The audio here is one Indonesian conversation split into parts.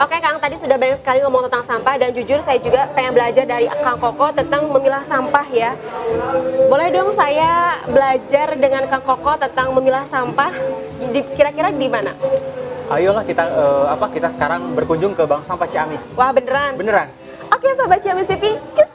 Oke Kang, tadi sudah banyak sekali ngomong tentang sampah dan jujur saya juga pengen belajar dari Kang Koko tentang memilah sampah ya. Boleh dong saya belajar dengan Kang Koko tentang memilah sampah? Kira-kira di mana? Ayolah kita sekarang berkunjung ke Bank Sampah Ciamis. Wah beneran? Beneran. Oke Sobat Ciamis TV, cus!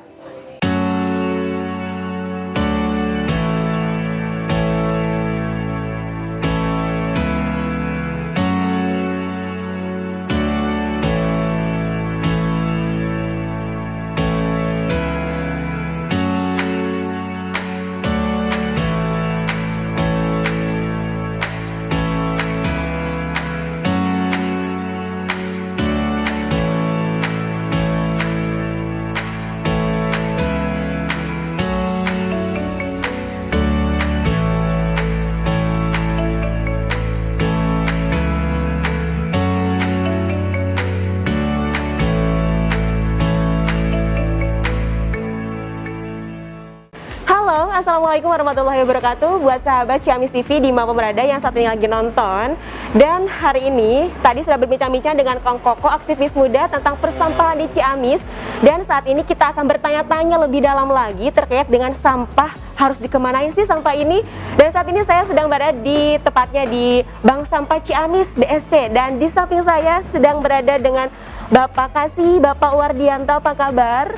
Halo, Assalamualaikum warahmatullahi wabarakatuh. Buat sahabat Ciamis TV di Mapa Berada yang saat ini lagi nonton. Dan hari ini, tadi sudah berbincang-bincang dengan Kang Koko, aktivis muda tentang persampahan di Ciamis. Dan saat ini kita akan bertanya-tanya lebih dalam lagi terkait dengan sampah. Harus dikemanain sih sampah ini? Dan saat ini saya sedang berada tepatnya di Bank Sampah Ciamis, BSC. Dan di samping saya sedang berada dengan Bapak Kasih, Bapak Wardianto, apa kabar?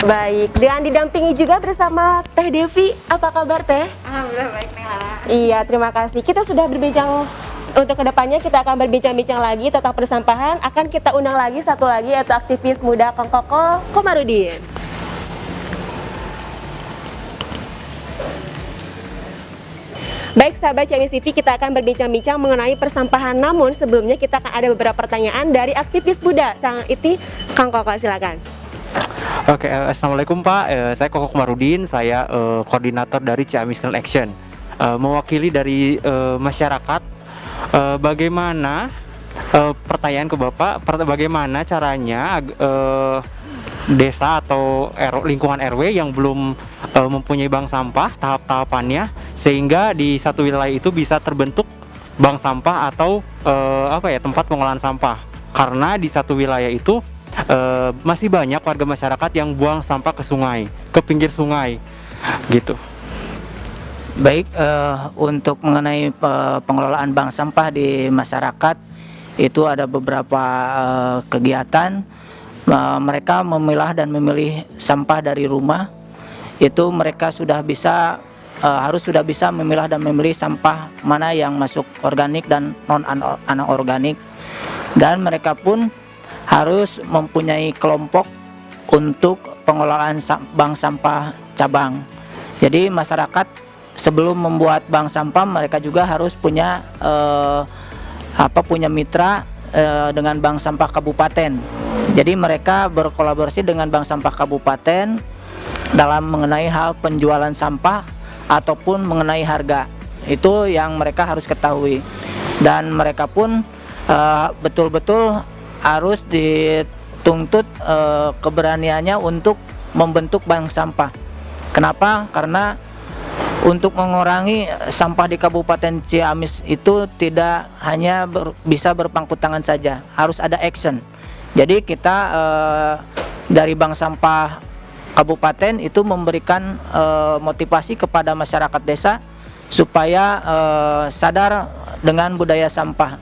Baik, dengan didampingi juga bersama Teh Devi. Apa kabar Teh? Alhamdulillah baik nih Lala. Iya, terima kasih. Kita sudah berbincang, untuk kedepannya kita akan berbincang-bincang lagi tentang persampahan. Akan kita undang lagi satu lagi, yaitu aktivis muda Kang Koko Komarudin. Baik sahabat Ciamis TV, kita akan berbincang-bincang mengenai persampahan. Namun sebelumnya kita akan ada beberapa pertanyaan dari aktivis muda. Sang itu Kang Koko, silakan. Oke, assalamualaikum Pak. Saya Koko Komarudin. Saya koordinator dari Ciamis Clean Action. Mewakili dari masyarakat. Bagaimana pertanyaan ke Bapak? Bagaimana caranya desa atau lingkungan RW yang belum mempunyai bank sampah, tahap-tahapannya, sehingga di satu wilayah itu bisa terbentuk bank sampah atau tempat pengolahan sampah. Karena di satu wilayah itu masih banyak warga masyarakat yang buang sampah ke sungai, ke pinggir sungai, gitu. Baik, untuk mengenai pengelolaan bank sampah di masyarakat itu ada beberapa kegiatan. Mereka memilah dan memilih sampah dari rumah. Itu mereka harus sudah bisa memilah dan memilih sampah mana yang masuk organik dan non anorganik. Dan mereka pun harus mempunyai kelompok untuk pengelolaan bank sampah cabang. Jadi masyarakat sebelum membuat bank sampah mereka juga harus punya mitra dengan bank sampah kabupaten. Jadi mereka berkolaborasi dengan bank sampah kabupaten dalam mengenai hal penjualan sampah ataupun mengenai harga. Itu yang mereka harus ketahui. Dan mereka pun betul-betul harus dituntut keberaniannya untuk membentuk bank sampah. Kenapa? Karena untuk mengurangi sampah di Kabupaten Ciamis itu tidak hanya bisa berpangku tangan saja, harus ada action. Jadi kita dari bank sampah kabupaten itu memberikan motivasi kepada masyarakat desa supaya sadar dengan budaya sampah,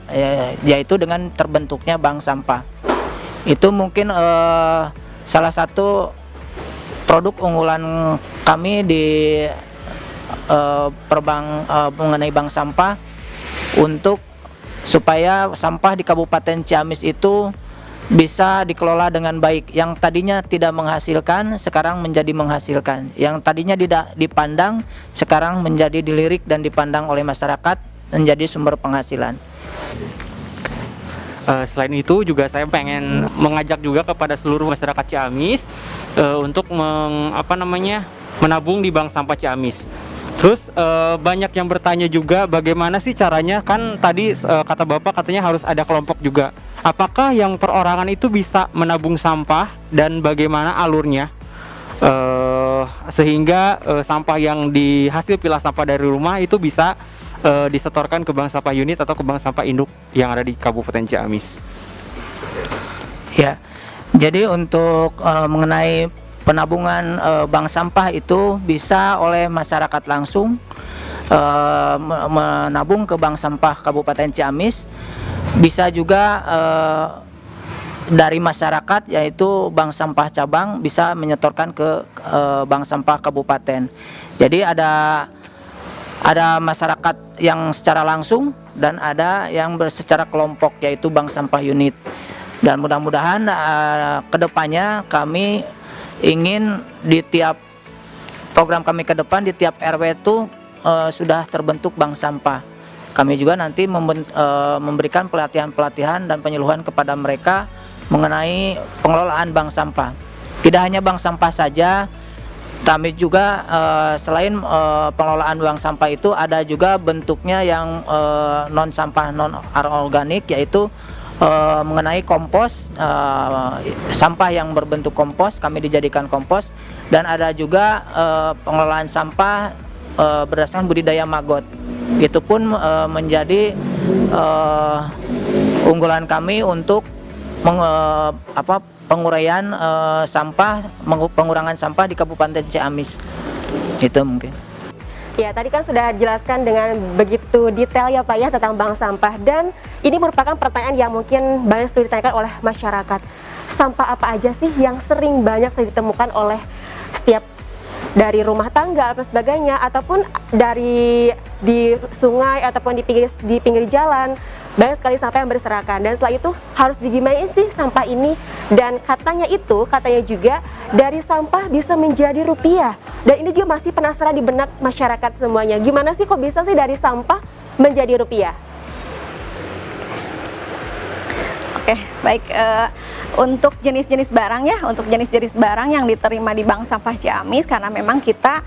yaitu dengan terbentuknya bank sampah. Itu mungkin salah satu produk unggulan kami di mengenai bank sampah, untuk supaya sampah di Kabupaten Ciamis itu bisa dikelola dengan baik. Yang tadinya tidak menghasilkan sekarang menjadi menghasilkan, yang tadinya tidak dipandang sekarang menjadi dilirik dan dipandang oleh masyarakat menjadi sumber penghasilan. Selain itu juga saya pengen mengajak juga kepada seluruh masyarakat Ciamis untuk menabung di bank sampah Ciamis. Terus banyak yang bertanya juga bagaimana sih caranya, kan tadi kata Bapak katanya harus ada kelompok juga. Apakah yang perorangan itu bisa menabung sampah dan bagaimana alurnya sehingga sampah yang dihasil pilah sampah dari rumah itu bisa disetorkan ke bank sampah unit atau ke bank sampah induk yang ada di Kabupaten Ciamis. Ya, jadi untuk mengenai penabungan bank sampah itu bisa oleh masyarakat langsung menabung ke bank sampah Kabupaten Ciamis, bisa juga dari masyarakat yaitu bank sampah cabang bisa menyetorkan ke bank sampah kabupaten. Jadi ada masyarakat yang secara langsung dan ada yang secara kelompok yaitu bank sampah unit. Dan mudah-mudahan kedepannya kami ingin di tiap program kami ke depan di tiap RW itu sudah terbentuk bank sampah. Kami juga nanti memberikan pelatihan-pelatihan dan penyuluhan kepada mereka mengenai pengelolaan bank sampah. Tidak hanya bank sampah saja, kami juga selain pengelolaan bank sampah itu ada juga bentuknya yang non sampah non organik, yaitu mengenai kompos, sampah yang berbentuk kompos kami dijadikan kompos, dan ada juga pengelolaan sampah berdasarkan budidaya maggot. Itu pun menjadi unggulan kami untuk penguraian sampah, pengurangan sampah di Kabupaten Ciamis. Itu mungkin. Ya, tadi kan sudah jelaskan dengan begitu detail ya Pak ya tentang bank sampah, dan ini merupakan pertanyaan yang mungkin banyak sekali ditanyakan oleh masyarakat. Sampah apa aja sih yang sering banyak sekali ditemukan oleh setiap dari rumah tangga atau sebagainya, ataupun dari di sungai ataupun di pinggir jalan, banyak sekali sampah yang berserakan. Dan setelah itu harus digimanain sih sampah ini, dan katanya juga dari sampah bisa menjadi rupiah. Dan ini juga masih penasaran di benak masyarakat semuanya, gimana sih kok bisa sih dari sampah menjadi rupiah? Oke, baik. Untuk jenis-jenis barang ya, untuk jenis-jenis barang yang diterima di Bank Sampah Ciamis, karena memang kita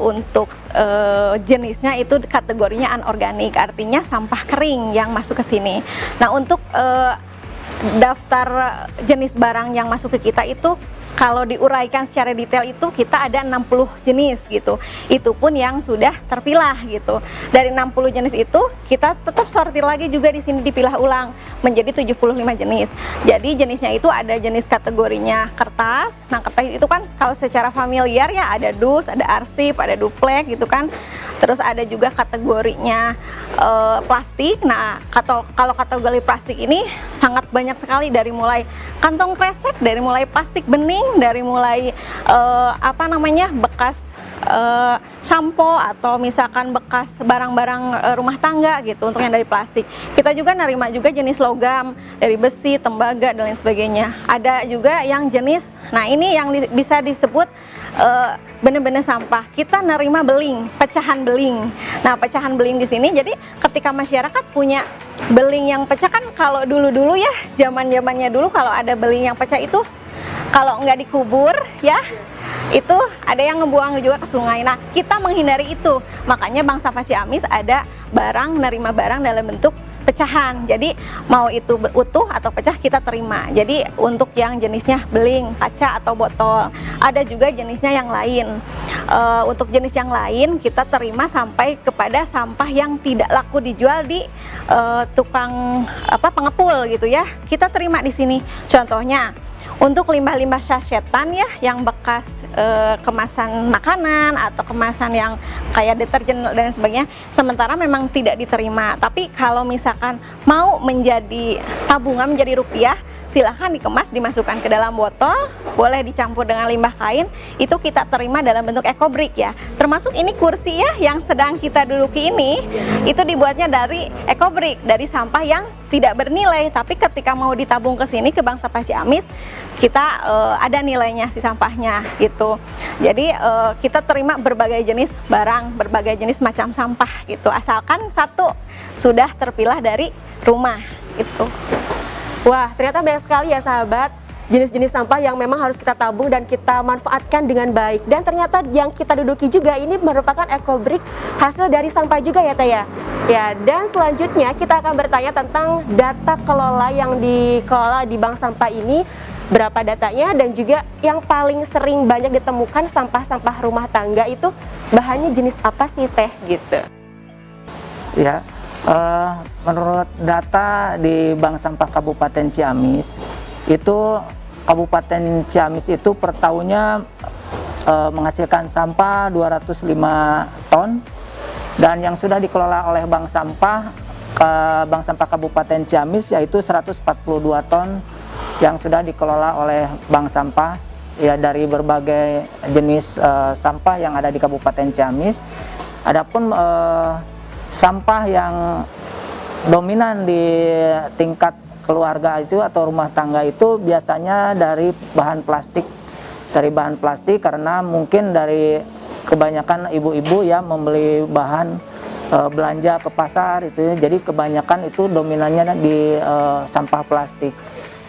untuk jenisnya itu kategorinya anorganik, artinya sampah kering yang masuk ke sini. Nah, untuk daftar jenis barang yang masuk ke kita itu kalau diuraikan secara detail itu kita ada 60 jenis gitu. Itu pun yang sudah terpilah gitu. Dari 60 jenis itu kita tetap sortir lagi juga di sini, dipilah ulang menjadi 75 jenis. Jadi jenisnya itu ada jenis kategorinya kertas. Nah, kertas itu kan kalau secara familiar ya ada dus, ada arsip, ada duplek gitu kan. Terus ada juga kategorinya plastik. Nah, kalau kategori plastik ini sangat banyak sekali, dari mulai kantong kresek, dari mulai plastik bening, dari mulai bekas sampo atau misalkan bekas barang-barang rumah tangga gitu, untuk yang dari plastik. Kita juga nerima juga jenis logam, dari besi, tembaga dan lain sebagainya. Ada juga yang jenis, nah ini yang bisa disebut benar-benar sampah. Kita nerima beling, pecahan beling. Nah, pecahan beling di sini, jadi ketika masyarakat punya beling yang pecah, kan kalau dulu-dulu ya, zaman-zamannya dulu kalau ada beling yang pecah itu kalau nggak dikubur ya, itu ada yang ngebuang juga ke sungai. Nah, kita menghindari itu. Makanya Bank Sampah Ciamis ada nerima barang dalam bentuk pecahan. Jadi mau itu utuh atau pecah kita terima. Jadi untuk yang jenisnya beling, kaca atau botol. Ada juga jenisnya yang lain. Untuk jenis yang lain kita terima sampai kepada sampah yang tidak laku dijual di tukang pengepul gitu ya. Kita terima di sini. Contohnya untuk limbah-limbah sasetan ya, yang bekas kemasan makanan atau kemasan yang kayak deterjen dan sebagainya, sementara memang tidak diterima. Tapi kalau misalkan mau menjadi tabungan, menjadi rupiah, silahkan dikemas, dimasukkan ke dalam botol, boleh dicampur dengan limbah kain, itu kita terima dalam bentuk ekobrik ya. Termasuk ini kursi ya yang sedang kita duduki ini, itu dibuatnya dari ekobrik, dari sampah yang tidak bernilai, tapi ketika mau ditabung ke sini ke Bank Sampah Ciamis, kita ada nilainya si sampahnya gitu. Jadi kita terima berbagai jenis barang, berbagai jenis macam sampah gitu, asalkan satu sudah terpilah dari rumah gitu. Wah, ternyata banyak sekali ya sahabat jenis-jenis sampah yang memang harus kita tabung dan kita manfaatkan dengan baik. Dan ternyata yang kita duduki juga ini merupakan ekobrik hasil dari sampah juga ya Teh ya. Ya, dan selanjutnya kita akan bertanya tentang data kelola yang dikelola di bank sampah ini, berapa datanya, dan juga yang paling sering banyak ditemukan sampah-sampah rumah tangga itu bahannya jenis apa sih Teh gitu. Ya, menurut data di Bank Sampah Kabupaten Ciamis, itu Kabupaten Ciamis itu per tahunnya menghasilkan sampah 205 ton, dan yang sudah dikelola oleh Bank Sampah Kabupaten Ciamis yaitu 142 ton yang sudah dikelola oleh Bank Sampah ya, dari berbagai jenis sampah yang ada di Kabupaten Ciamis. Adapun sampah yang dominan di tingkat keluarga itu atau rumah tangga itu biasanya dari bahan plastik. Dari bahan plastik karena mungkin dari kebanyakan ibu-ibu ya membeli bahan belanja ke pasar itu ya, jadi kebanyakan itu dominannya di sampah plastik.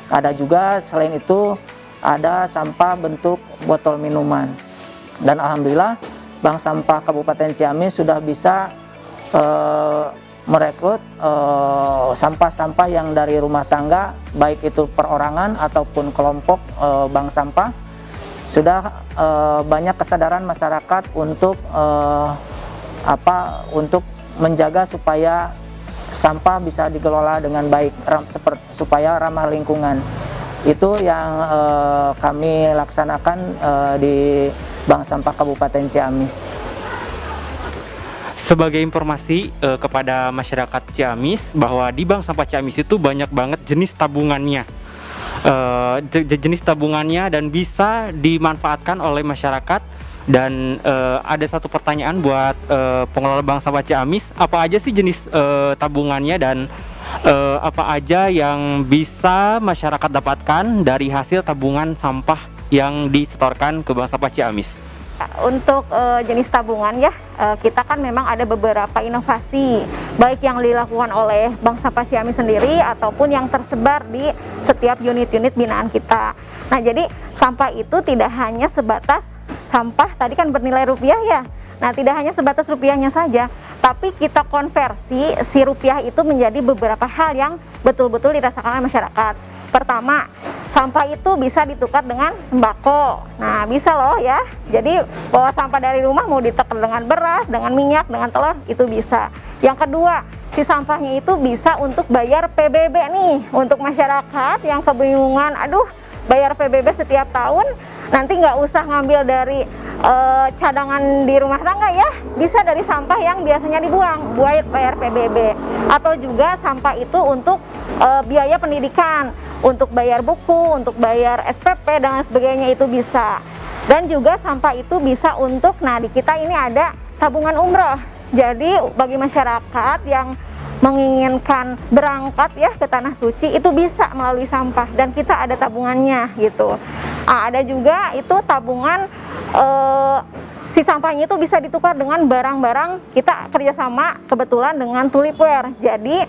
Ada juga selain itu ada sampah bentuk botol minuman. Dan alhamdulillah Bank Sampah Kabupaten Ciamis sudah bisa merekrut sampah-sampah yang dari rumah tangga, baik itu perorangan ataupun kelompok bank sampah. Sudah banyak kesadaran masyarakat untuk untuk menjaga supaya sampah bisa dikelola dengan baik, supaya ramah lingkungan. Itu yang kami laksanakan di Bank Sampah Kabupaten Ciamis. Sebagai informasi kepada masyarakat Ciamis bahwa di Bank Sampah Ciamis itu banyak banget jenis tabungannya. Jenis tabungannya dan bisa dimanfaatkan oleh masyarakat. Dan ada satu pertanyaan buat pengelola Bank Sampah Ciamis, apa aja sih jenis tabungannya dan apa aja yang bisa masyarakat dapatkan dari hasil tabungan sampah yang disetorkan ke Bank Sampah Ciamis? Untuk jenis tabungan ya, kita kan memang ada beberapa inovasi, baik yang dilakukan oleh Bank Sampah Ciamis sendiri ataupun yang tersebar di setiap unit-unit binaan kita. Nah, jadi sampah itu tidak hanya sebatas sampah tadi kan bernilai rupiah ya. Nah, tidak hanya sebatas rupiahnya saja, tapi kita konversi si rupiah itu menjadi beberapa hal yang betul-betul dirasakan oleh masyarakat. Pertama, sampah itu bisa ditukar dengan sembako. Nah, bisa loh ya. Jadi bawa sampah dari rumah mau ditukar dengan beras, dengan minyak, dengan telur, itu bisa. Yang kedua, si sampahnya itu bisa untuk bayar PBB nih. Untuk masyarakat yang kebingungan, aduh bayar PBB setiap tahun, nanti nggak usah ngambil dari cadangan di rumah tangga ya, bisa dari sampah yang biasanya dibuang buat bayar PBB. Atau juga sampah itu untuk biaya pendidikan, untuk bayar buku, untuk bayar SPP dan sebagainya, itu bisa. Dan juga sampah itu bisa untuk, nah di kita ini ada tabungan umroh. Jadi bagi masyarakat yang menginginkan berangkat ya ke tanah suci, itu bisa melalui sampah dan kita ada tabungannya gitu. Ada juga itu tabungan si sampahnya itu bisa ditukar dengan barang-barang, kita kerjasama kebetulan dengan Tulipware. Jadi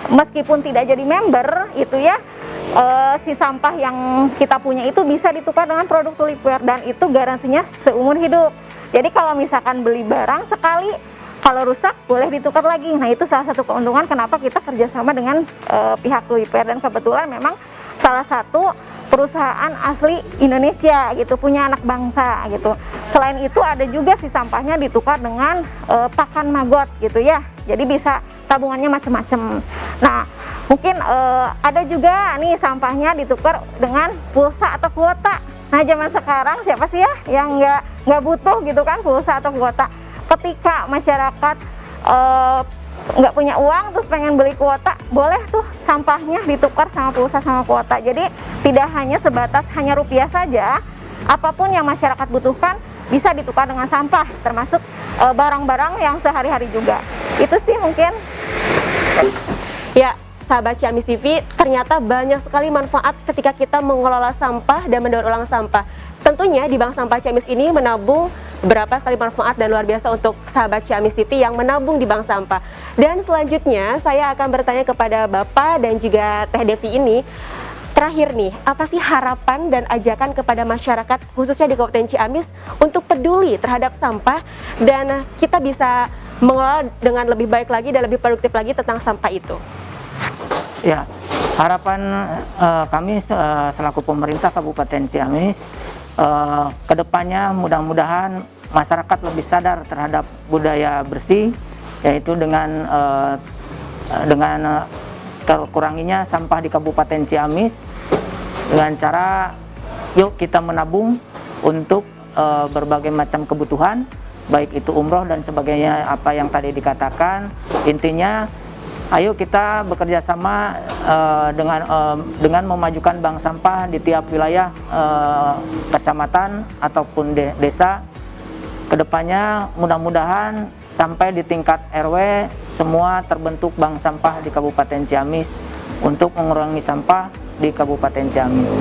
meskipun tidak jadi member itu ya, si sampah yang kita punya itu bisa ditukar dengan produk Tulipware dan itu garansinya seumur hidup. Jadi kalau misalkan beli barang sekali, kalau rusak boleh ditukar lagi. Nah, itu salah satu keuntungan kenapa kita kerjasama dengan pihak Tulipware, dan kebetulan memang salah satu perusahaan asli Indonesia gitu, punya anak bangsa gitu. Selain itu ada juga si sampahnya ditukar dengan pakan magot gitu ya. Jadi bisa tabungannya macam-macam. Nah, mungkin ada juga nih sampahnya ditukar dengan pulsa atau kuota. Nah, zaman sekarang siapa sih ya yang nggak butuh gitu kan pulsa atau kuota? Ketika masyarakat nggak punya uang terus pengen beli kuota, boleh tuh sampahnya ditukar sama pulsa sama kuota. Jadi tidak hanya sebatas hanya rupiah saja, apapun yang masyarakat butuhkan bisa ditukar dengan sampah, termasuk barang-barang yang sehari-hari juga. Itu sih mungkin. Ya, sahabat Ciamis TV, ternyata banyak sekali manfaat ketika kita mengelola sampah dan mendaur ulang sampah. Tentunya di Bank Sampah Ciamis ini menabung berapa sekali manfaat dan luar biasa untuk sahabat Ciamis TV yang menabung di Bank Sampah. Dan selanjutnya saya akan bertanya kepada Bapak dan juga Teh Devi ini. Terakhir nih, apa sih harapan dan ajakan kepada masyarakat khususnya di Kabupaten Ciamis untuk peduli terhadap sampah dan kita bisa mengelola dengan lebih baik lagi dan lebih produktif lagi tentang sampah itu? Ya, harapan kami selaku pemerintah Kabupaten Ciamis, kedepannya mudah-mudahan masyarakat lebih sadar terhadap budaya bersih, yaitu dengan terkuranginya sampah di Kabupaten Ciamis. dengan cara yuk kita menabung untuk berbagai macam kebutuhan, baik itu umroh dan sebagainya, apa yang tadi dikatakan. Intinya ayo kita bekerja sama dengan memajukan bank sampah di tiap wilayah kecamatan ataupun desa. Kedepannya mudah-mudahan sampai di tingkat RW semua terbentuk bank sampah di Kabupaten Ciamis untuk mengurangi sampah di Kabupaten Ciamis.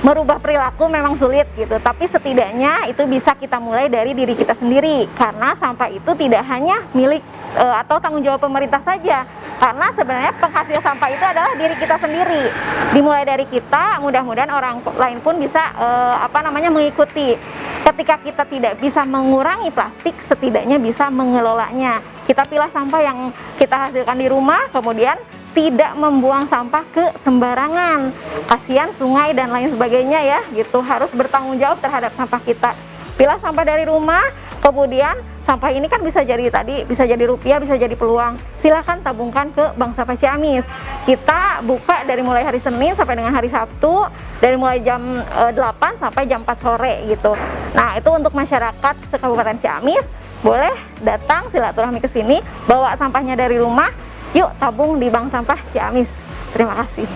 Merubah perilaku memang sulit gitu, tapi setidaknya itu bisa kita mulai dari diri kita sendiri, karena sampah itu tidak hanya milik atau tanggung jawab pemerintah saja, karena sebenarnya penghasil sampah itu adalah diri kita sendiri. Dimulai dari kita, mudah-mudahan orang lain pun bisa mengikuti. Ketika kita tidak bisa mengurangi plastik, setidaknya bisa mengelolanya. Kita pilah sampah yang kita hasilkan di rumah, kemudian tidak membuang sampah ke sembarangan. Kasihan sungai dan lain sebagainya ya, gitu. Harus bertanggung jawab terhadap sampah kita. Pilah sampah dari rumah, kemudian sampah ini kan bisa jadi rupiah, bisa jadi peluang. Silahkan tabungkan ke Bank Sampah Ciamis. Kita buka dari mulai hari Senin sampai dengan hari Sabtu, dari mulai jam 8 sampai jam 4 sore gitu. Nah, itu untuk masyarakat se-Kabupaten Ciamis, boleh datang silaturahmi ke sini, bawa sampahnya dari rumah. Yuk tabung di Bank Sampah Ciamis. Terima kasih.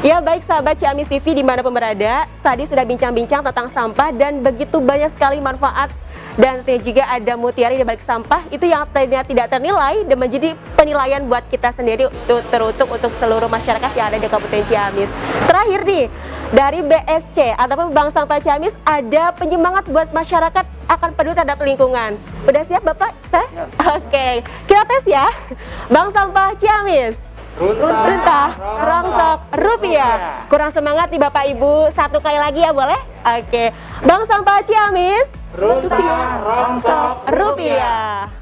Ya baik sahabat Ciamis TV dimanapun berada, tadi sudah bincang-bincang tentang sampah dan begitu banyak sekali manfaat, dan juga ada mutiara di balik sampah itu yang tadinya tidak ternilai dan menjadi penilaian buat kita sendiri teruntuk untuk seluruh masyarakat yang ada di Kabupaten Ciamis. Terakhir nih, dari BSC ataupun Bank Sampah Ciamis ada penyemangat buat masyarakat akan peduli terhadap lingkungan. Udah siap Bapak? Oke, kita tes ya. Bank Sampah Ciamis. Runtah, rongsok, rupiah. Kurang semangat nih Bapak Ibu, satu kali lagi ya boleh? Oke, Bank Sampah Ciamis. Runtah, rongsok, rupiah.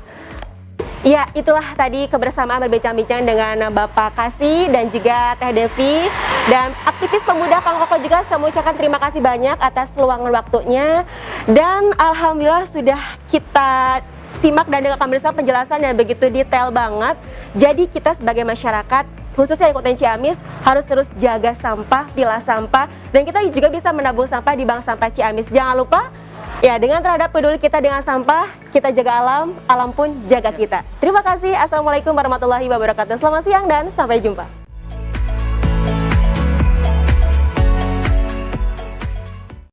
Ya, itulah tadi kebersamaan berbincang-bincang dengan Bapak Kasih dan juga Teh Devi dan aktivis pemuda Kongkoko. Juga kami ucapkan terima kasih banyak atas luangan waktunya, dan alhamdulillah sudah kita simak dan dengarkan bersama penjelasan yang begitu detail banget. Jadi kita sebagai masyarakat khususnya di Kabupaten Ciamis harus terus jaga sampah, pilah sampah, dan kita juga bisa menabung sampah di Bank Sampah Ciamis. Jangan lupa ya, dengan terhadap peduli kita dengan sampah, kita jaga alam, alam pun jaga kita. Terima kasih. Assalamualaikum warahmatullahi wabarakatuh. Selamat siang dan sampai jumpa.